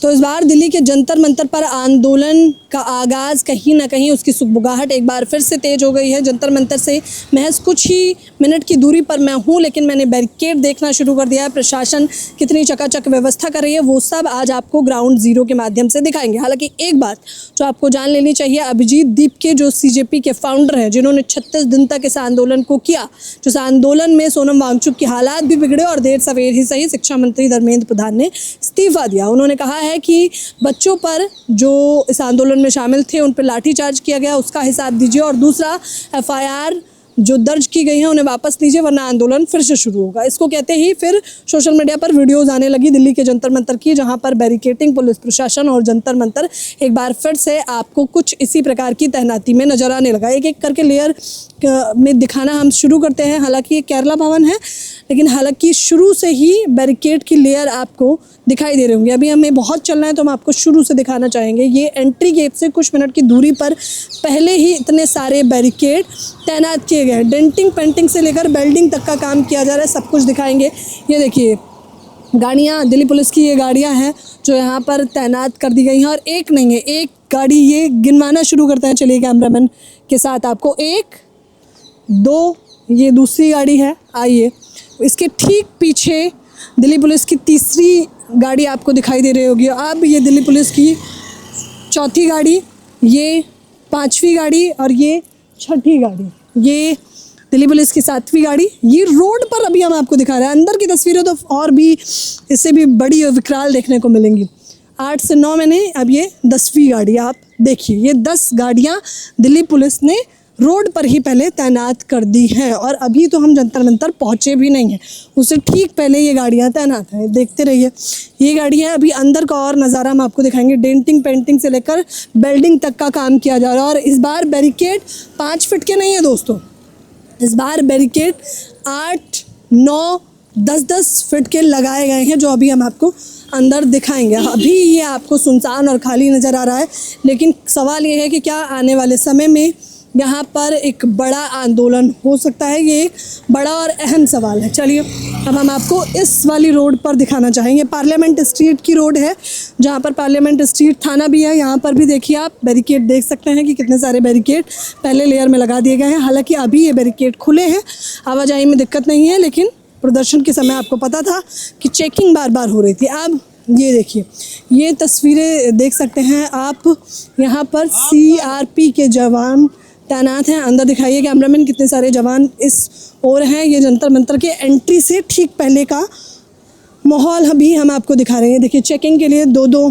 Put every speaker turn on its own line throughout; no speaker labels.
तो इस बार दिल्ली के जंतर मंतर पर आंदोलन का आगाज़ कहीं ना कहीं उसकी सुगबुगाहट एक बार फिर से तेज़ हो गई है। जंतर मंतर से महज कुछ ही मिनट की दूरी पर मैं हूँ, लेकिन मैंने बैरिकेड देखना शुरू कर दिया है। प्रशासन कितनी चकाचक व्यवस्था कर रही है वो सब आज आपको ग्राउंड ज़ीरो के माध्यम से दिखाएंगे। हालांकि एक बात जो आपको जान लेनी चाहिए, अभिजीत दीप के जो CJP के फाउंडर हैं, जिन्होंने 36 दिन तक इस आंदोलन को किया, जिस आंदोलन में सोनम वांगचुक की हालात भी बिगड़े और देर सवेर ही सही शिक्षा मंत्री धर्मेंद्र प्रधान ने इस्तीफा दिया। उन्होंने कहा है कि बच्चों पर जो इस आंदोलन में शामिल थे उन पर लाठीचार्ज किया गया, उसका हिसाब दीजिए, और दूसरा FIR जो दर्ज की गई हैं उन्हें वापस लीजिए वरना आंदोलन फिर से शुरू होगा। इसको कहते ही फिर सोशल मीडिया पर वीडियोस आने लगी दिल्ली के जंतर मंतर की, जहां पर बैरिकेटिंग, पुलिस प्रशासन और जंतर मंतर एक बार फिर से आपको कुछ इसी प्रकार की तैनाती में नजर आने लगा। एक एक करके लेयर में दिखाना हम शुरू करते हैं। हालांकि ये केरला भवन है, लेकिन हालांकि शुरू से ही बैरिकेड की लेयर आपको दिखाई दे रही होंगी। अभी हमें बहुत चलना है तो हम आपको शुरू से दिखाना चाहेंगे। ये एंट्री गेट से कुछ मिनट की दूरी पर पहले ही इतने सारे बैरिकेड तैनात किए गए हैं। डेंटिंग पेंटिंग से लेकर बेल्डिंग तक का काम किया जा रहा है, सब कुछ दिखाएंगे। ये देखिए गाड़ियाँ, दिल्ली पुलिस की ये गाड़ियाँ हैं जो यहाँ पर तैनात कर दी गई हैं, और एक नहीं है, एक गाड़ी, ये गिनवाना शुरू करते हैं। चलिए कैमरामैन के साथ आपको 1 2, ये दूसरी गाड़ी है, आइए। इसके ठीक पीछे दिल्ली पुलिस की तीसरी गाड़ी आपको दिखाई दे रही होगी। अब ये दिल्ली पुलिस की चौथी गाड़ी, ये 5वीं गाड़ी और ये 6ठी गाड़ी, ये दिल्ली पुलिस की 7वीं गाड़ी। ये रोड पर अभी हम आपको दिखा रहे हैं। अंदर की तस्वीरें तो और भी इससे भी बड़ी और विकराल देखने को मिलेंगी। 8 से 9 महीने, अब ये 10वीं गाड़ी आप देखिए। ये 10 गाड़ियाँ दिल्ली पुलिस ने रोड पर ही पहले तैनात कर दी हैं, और अभी तो हम जंतर मंतर पहुँचे भी नहीं हैं, उससे ठीक पहले ये गाड़ियाँ तैनात हैं। देखते रहिए, ये गाड़ियाँ अभी अंदर का और नज़ारा हम आपको दिखाएंगे। डेंटिंग पेंटिंग से लेकर बेल्डिंग तक का काम किया जा रहा है, और इस बार बैरिकेड 5 फीट के नहीं है दोस्तों, इस बार बैरिकेड 8, 9, 10 फीट के लगाए गए हैं, जो अभी हम आपको अंदर दिखाएंगे। अभी ये आपको सुनसान और खाली नज़र आ रहा है, लेकिन सवाल ये है कि क्या आने वाले समय में यहाँ पर एक बड़ा आंदोलन हो सकता है। ये एक बड़ा और अहम सवाल है। चलिए अब हम आपको इस वाली रोड पर दिखाना चाहेंगे। पार्लियामेंट स्ट्रीट की रोड है, जहाँ पर पार्लियामेंट स्ट्रीट थाना भी है। यहाँ पर भी देखिए आप बैरिकेड देख सकते हैं कि कितने सारे बैरिकेड पहले लेयर में लगा दिए गए हैं। हालांकि अभी ये बैरिकेड खुले हैं, आवाजाही में दिक्कत नहीं है, लेकिन प्रदर्शन के समय आपको पता था कि चेकिंग बार बार हो रही थी। अब ये देखिए, ये तस्वीरें देख सकते हैं आप, यहाँ पर CRP के जवान तैनात हैं। अंदर दिखाइए कैमरामैन, कितने सारे जवान इस ओर हैं। ये जंतर मंतर के एंट्री से ठीक पहले का माहौल अभी हम आपको दिखा रहे हैं। देखिए चेकिंग के लिए 2-2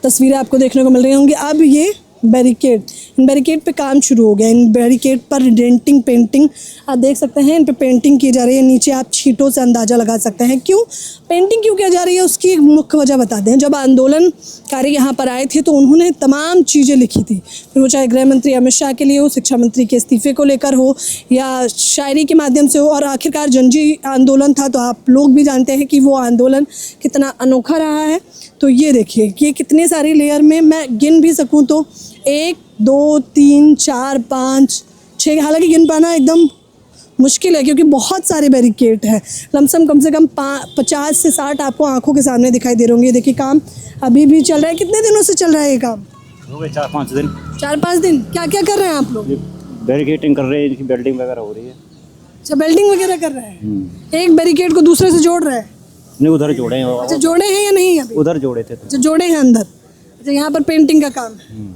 तस्वीरें आपको देखने को मिल रही होंगी। अब ये बैरिकेड, इन बैरिकेड पे काम शुरू हो गया। इन बैरिकेड पर डेंटिंग पेंटिंग आप देख सकते हैं, इन पे पेंटिंग की जा रही है। नीचे आप छींटों से अंदाज़ा लगा सकते हैं क्यों पेंटिंग क्यों किया जा रही है, उसकी एक मुख्य वजह बता दें। जब आंदोलनकारी यहाँ पर आए थे तो उन्होंने तमाम चीज़ें लिखी थी, फिर वो चाहे गृह मंत्री अमित शाह के लिए हो, शिक्षा मंत्री के इस्तीफे को लेकर हो, या शायरी के माध्यम से हो, और आखिरकार जनजी आंदोलन था। तो आप लोग भी जानते हैं कि वो आंदोलन कितना अनोखा रहा है। तो ये देखिए, ये कितने सारी लेयर में, मैं गिन भी सकूँ तो 1, 2, 3, 4, 5, 6, हालांकि गिन पाना एकदम मुश्किल है क्योंकि बहुत सारे बैरिकेड हैं। लमसम कम से कम 50 से 60 आपको आंखों के सामने दिखाई दे रहे होंगे। देखिए काम अभी भी चल रहा है। कितने दिनों से चल रहा है ये काम?
हो गए 4-5 दिन।
4-5 दिन। क्या क्या कर रहे हैं आप लोग?
बैरिकेटिंग कर रहे हैं, इनकी बेल्डिंग वगैरह हो रही है।
अच्छा, बेल्डिंग वगैरह कर रहे हैं। एक बैरिकेड को दूसरे से जोड़ रहे हैं?
नहीं, उधर जोड़े हैं।
अच्छा, जोड़े हैं या नहीं अभी?
उधर जोड़े थे।
अच्छा, जोड़े हैं अंदर। अच्छा, यहाँ पर पेंटिंग का काम है।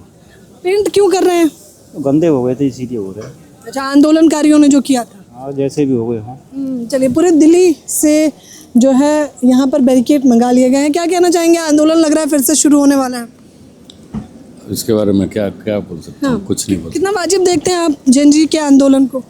पेंट क्यों कर रहे हैं?
गंदे हो गए थे इसीलिए हो रहे हैं।
अच्छा, आंदोलनकारियों ने जो किया था।
हाँ, जैसे भी हो गए। हाँ,
चलिए, पूरे दिल्ली से जो है यहाँ पर बैरिकेड मंगा लिए गए हैं। क्या कहना चाहेंगे? आंदोलन लग रहा है फिर से शुरू होने वाला है।
इसके बारे में क्या क्या बोल सकते हैं? कुछ नहीं बोल।
कितना वाजिब देखते हैं आप जनजी के आंदोलन को?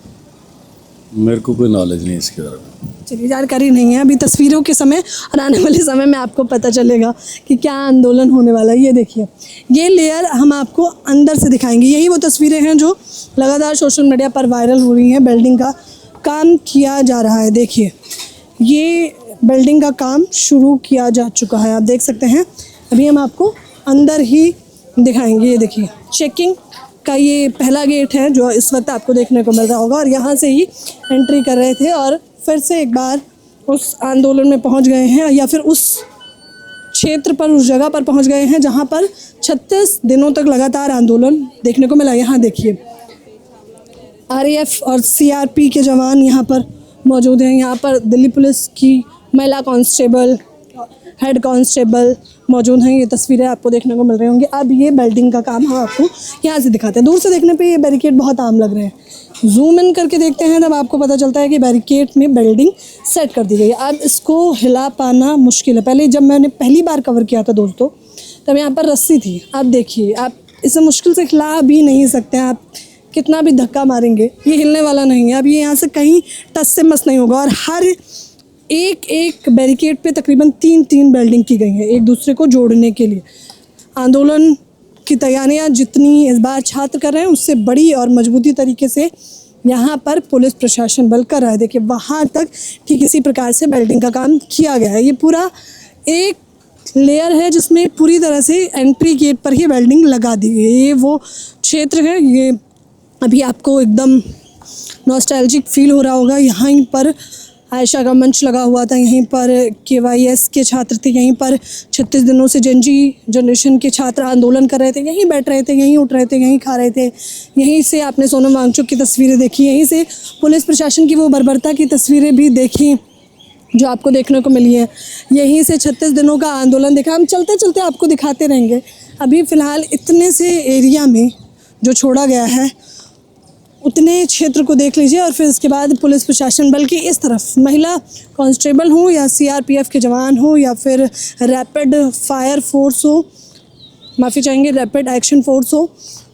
मेरे को कोई नॉलेज नहीं इसके बारे में।
चलिए, जानकारी नहीं है। अभी तस्वीरों के समय और आने वाले समय में आपको पता चलेगा कि क्या आंदोलन होने वाला है। ये देखिए, ये लेयर हम आपको अंदर से दिखाएंगे। यही वो तस्वीरें हैं जो लगातार सोशल मीडिया पर वायरल हो रही हैं। बिल्डिंग का काम किया जा रहा है। देखिए, ये बिल्डिंग का काम शुरू किया जा चुका है, आप देख सकते हैं। अभी हम आपको अंदर ही दिखाएंगे। ये देखिए, चेकिंग का ये पहला गेट है जो इस वक्त आपको देखने को मिल रहा होगा, और यहाँ से ही एंट्री कर रहे थे और फिर से एक बार उस आंदोलन में पहुँच गए हैं, या फिर उस क्षेत्र पर, उस जगह पर पहुंच गए हैं जहां पर 36 दिनों तक लगातार आंदोलन देखने को मिला। यहाँ देखिए आरएएफ और सीआरपी के जवान यहाँ पर मौजूद हैं। यहाँ पर दिल्ली पुलिस की महिला कांस्टेबल, हेड कांस्टेबल मौजूद हैं। ये तस्वीरें आपको देखने को मिल रही होंगी। अब ये बिल्डिंग का काम हम आपको यहाँ से दिखाते हैं। दूर से देखने पे ये बैरिकेड बहुत आम लग रहे हैं, जूम इन करके देखते हैं तब आपको पता चलता है कि बैरिकेड में बिल्डिंग सेट कर दी गई है। अब इसको हिला पाना मुश्किल है। पहले जब मैंने पहली बार कवर किया था दोस्तों, तब यहाँ पर रस्सी थी। अब देखिए, आप इसे मुश्किल से हिला भी नहीं सकते हैं। आप कितना भी धक्का मारेंगे ये हिलने वाला नहीं है। अब ये यहाँ से कहीं टस से मस नहीं होगा। और हर एक बैरिकेड पे तकरीबन 3 वेल्डिंग की गई है एक दूसरे को जोड़ने के लिए। आंदोलन की तैयारियां जितनी इस बार छात्र कर रहे हैं उससे बड़ी और मजबूती तरीके से यहाँ पर पुलिस प्रशासन बल कर रहा है। देखिए वहाँ तक ठीक इसी प्रकार से वेल्डिंग का काम किया गया है। ये पूरा एक लेयर है जिसमें पूरी तरह से एंट्री गेट पर ही वेल्डिंग लगा दी गई है। ये वो क्षेत्र है, ये अभी आपको एकदम नॉस्टैल्जिक फील हो रहा होगा। यहाँ पर आयशा का मंच लगा हुआ था, यहीं पर KYS के छात्र थे, यहीं पर 36 दिनों से जेन जी जनरेशन के छात्र आंदोलन कर रहे थे, यहीं बैठ रहे थे, यहीं उठ रहे थे, यहीं खा रहे थे। यहीं से आपने सोनम वांगचुक की तस्वीरें देखी, यहीं से पुलिस प्रशासन की वो बर्बरता की तस्वीरें भी देखी जो आपको देखने को मिली है। यहीं से 36 दिनों का आंदोलन देखा। हम चलते चलते आपको दिखाते रहेंगे। अभी फ़िलहाल इतने से एरिया में जो छोड़ा गया है उतने क्षेत्र को देख लीजिए और फिर इसके बाद पुलिस प्रशासन बल्कि इस तरफ महिला कांस्टेबल हो या CRPF के जवान हो या फिर रैपिड फायर फोर्स हो, माफ़ी चाहेंगे रैपिड एक्शन फोर्स हो,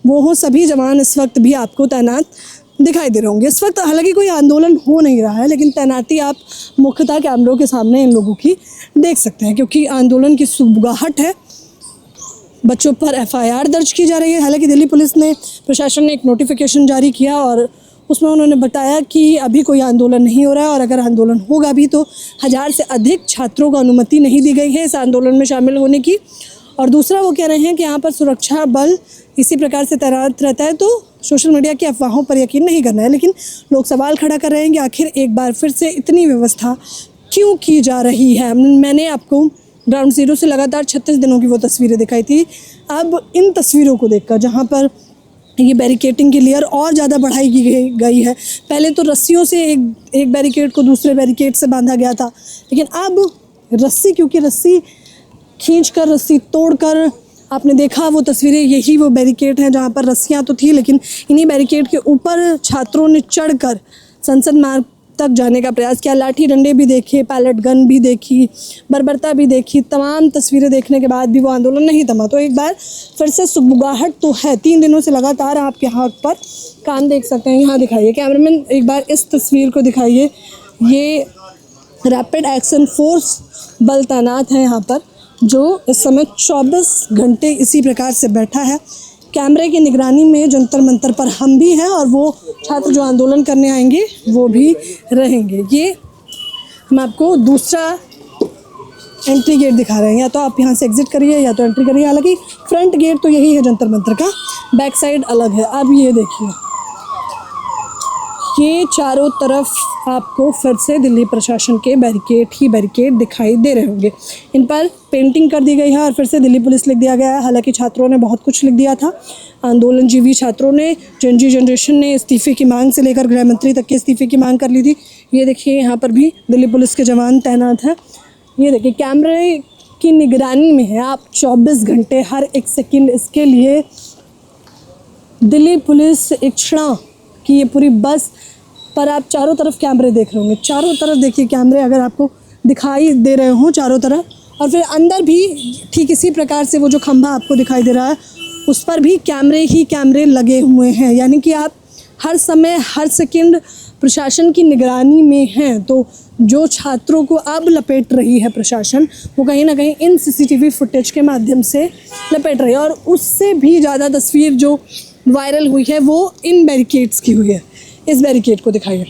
वो हो, सभी जवान इस वक्त भी आपको तैनात दिखाई दे रहे होंगे। इस वक्त हालांकि कोई आंदोलन हो नहीं रहा है, लेकिन तैनाती आप मुख्यतः कैमरों के सामने इन लोगों की देख सकते हैं क्योंकि आंदोलन की सुगबुगाहट है। बच्चों पर FIR दर्ज की जा रही है। हालांकि दिल्ली पुलिस ने, प्रशासन ने एक नोटिफिकेशन जारी किया और उसमें उन्होंने बताया कि अभी कोई आंदोलन नहीं हो रहा है और अगर आंदोलन होगा भी तो 1000 से अधिक छात्रों को अनुमति नहीं दी गई है इस आंदोलन में शामिल होने की। और दूसरा वो कह रहे हैं कि यहाँ पर सुरक्षा बल इसी प्रकार से तैनात रहता है तो सोशल मीडिया की अफवाहों पर यकीन नहीं करना है। लेकिन लोग सवाल खड़ा कर रहे हैं कि आखिर एक बार फिर से इतनी व्यवस्था क्यों की जा रही है। मैंने आपको ग्राउंड ज़ीरो से लगातार 36 दिनों की वो तस्वीरें दिखाई थी। अब इन तस्वीरों को देखकर जहाँ पर ये बैरिकेटिंग की लेयर और ज़्यादा बढ़ाई की गई है। पहले तो रस्सियों से एक बैरिकेड को दूसरे बैरिकेड से बांधा गया था, लेकिन अब रस्सी, क्योंकि रस्सी खींचकर, रस्सी तोड़कर, आपने देखा वो तस्वीरें, यही वो बैरिकेड हैं जहाँ पर रस्सियाँ तो थी लेकिन इन्हीं बैरिकेड के ऊपर छात्रों ने चढ़कर संसद मार्ग तक जाने का प्रयास किया। लाठी डंडे भी देखे, पैलेट गन भी देखी, बर्बरता भी देखी। तमाम तस्वीरें देखने के बाद भी वो आंदोलन नहीं थमा। तो एक बार फिर से सुगबुगाहट तो है। 3 दिनों से लगातार आपके हाथ पर काम देख सकते हैं। यहाँ दिखाइए कैमरामैन, एक बार इस तस्वीर को दिखाइए। ये रैपिड एक्शन फोर्स बल तैनात है यहाँ पर जो इस समय 24 घंटे इसी प्रकार से बैठा है। कैमरे की निगरानी में जंतर मंतर पर हम भी हैं और वो छात्र जो आंदोलन करने आएंगे वो भी रहेंगे। ये हम आपको दूसरा एंट्री गेट दिखा रहे हैं। या तो आप यहाँ से एग्जिट करिए या तो एंट्री करिए। हालांकि फ्रंट गेट तो यही है जंतर मंतर का, बैक साइड अलग है। अब ये देखिए, ये चारों तरफ आपको फिर से दिल्ली प्रशासन के बैरिकेड ही बैरिकेड दिखाई दे रहे होंगे। इन पर पेंटिंग कर दी गई है और फिर से दिल्ली पुलिस लिख दिया गया है। हालांकि छात्रों ने बहुत कुछ लिख दिया था। आंदोलनजीवी छात्रों ने, जेन जी जनरेशन ने इस्तीफे की मांग से लेकर गृह मंत्री तक के इस्तीफे की मांग कर ली थी। ये देखिए यहाँ पर भी दिल्ली पुलिस के जवान तैनात हैं। ये देखिए कैमरे की निगरानी में है आप 24 घंटे, हर एक सेकेंड। इसके लिए दिल्ली पुलिस एक क्षण कि ये पूरी बस पर आप चारों तरफ कैमरे देख रहे होंगे। चारों तरफ देखिए कैमरे अगर आपको दिखाई दे रहे हों चारों तरफ, और फिर अंदर भी ठीक इसी प्रकार से वो जो खंभा आपको दिखाई दे रहा है उस पर भी कैमरे ही कैमरे लगे हुए हैं। यानी कि आप हर समय, हर सेकंड प्रशासन की निगरानी में हैं। तो जो छात्रों को अब लपेट रही है प्रशासन, वो कहीं ना कहीं इन CCTV फुटेज के माध्यम से लपेट रही है। और उससे भी ज़्यादा तस्वीर जो वायरल हुई है वो इन बैरिकेड्स की हुई है। इस बैरिकेड को दिखाइए।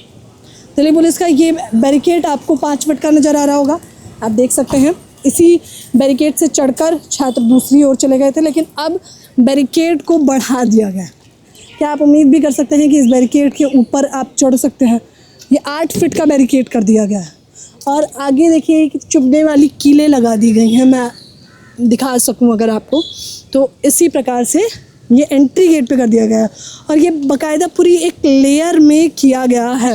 दिल्ली पुलिस का ये बैरिकेड आपको 5 फीट का नज़र आ रहा होगा, आप देख सकते हैं। इसी बैरिकेड से चढ़कर छात्र दूसरी ओर चले गए थे, लेकिन अब बैरिकेड को बढ़ा दिया गया। क्या आप उम्मीद भी कर सकते हैं कि इस बैरिकेड के ऊपर आप चढ़ सकते हैं? ये 8 फीट का बैरिकेड कर दिया गया है। और आगे देखिए कि चुभने वाली कीलें लगा दी गई हैं। मैं दिखा सकूं अगर आपको, तो इसी प्रकार से ये एंट्री गेट पे कर दिया गया है और ये बाकायदा पूरी एक लेयर में किया गया है।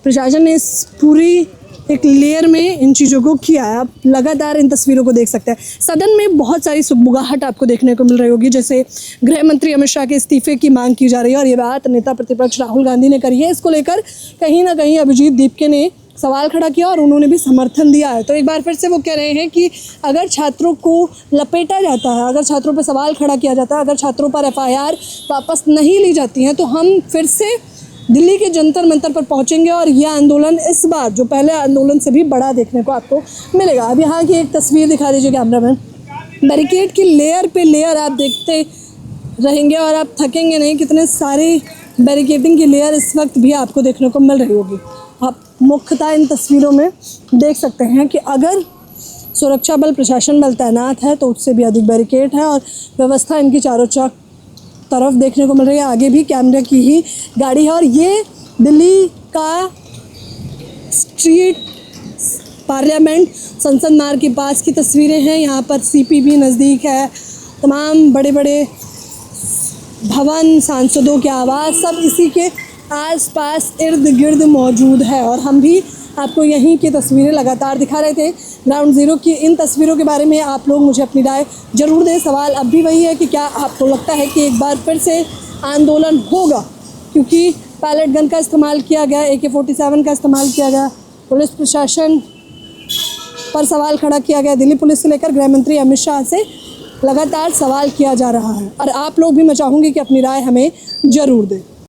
प्रशासन ने इस पूरी एक लेयर में इन चीज़ों को किया है। आप लगातार इन तस्वीरों को देख सकते हैं। सदन में बहुत सारी सुगबुगाहट आपको देखने को मिल रही होगी, जैसे गृह मंत्री अमित शाह के इस्तीफे की मांग की जा रही है और ये बात नेता प्रतिपक्ष राहुल गांधी ने करी है। इसको लेकर कहीं ना कहीं अभिजीत दीपके ने सवाल खड़ा किया और उन्होंने भी समर्थन दिया है। तो एक बार फिर से वो कह रहे हैं कि अगर छात्रों को लपेटा जाता है, अगर छात्रों पर सवाल खड़ा किया जाता है, अगर छात्रों पर FIR वापस नहीं ली जाती हैं, तो हम फिर से दिल्ली के जंतर मंतर पर पहुंचेंगे और यह आंदोलन इस बार जो पहले आंदोलन से भी बड़ा देखने को आपको मिलेगा। अब यहाँ की एक तस्वीर दिखा दीजिए कैमरामैन। बैरिकेड की लेयर पे लेयर आप देखते रहेंगे और आप थकेंगे नहीं। कितने सारे बैरिकेडिंग की लेयर इस वक्त भी आपको देखने को मिल रही होगी। आप मुख्यतः इन तस्वीरों में देख सकते हैं कि अगर सुरक्षा बल, प्रशासन बल तैनात है तो उससे भी अधिक बैरिकेड है और व्यवस्था इनकी चारों तरफ देखने को मिल रही है। आगे भी कैमरे की ही गाड़ी है और ये दिल्ली का स्ट्रीट पार्लियामेंट संसद मार्ग के पास की तस्वीरें हैं। यहाँ पर CP भी नज़दीक है, तमाम बड़े बड़े भवन, सांसदों के आवास सब इसी के आसपास इर्द गिर्द मौजूद है और हम भी आपको यहीं की तस्वीरें लगातार दिखा रहे थे। ग्राउंड ज़ीरो की इन तस्वीरों के बारे में आप लोग मुझे अपनी राय ज़रूर दें। सवाल अब भी वही है कि क्या आपको लगता है कि एक बार फिर से आंदोलन होगा, क्योंकि पैलेट गन का इस्तेमाल किया गया, AK-47 का इस्तेमाल किया गया, पुलिस प्रशासन पर सवाल खड़ा किया गया, दिल्ली पुलिस से लेकर गृह मंत्री अमित शाह से लगातार सवाल किया जा रहा है और आप लोग भी मैं चाहूँगी कि अपनी राय हमें ज़रूर दें।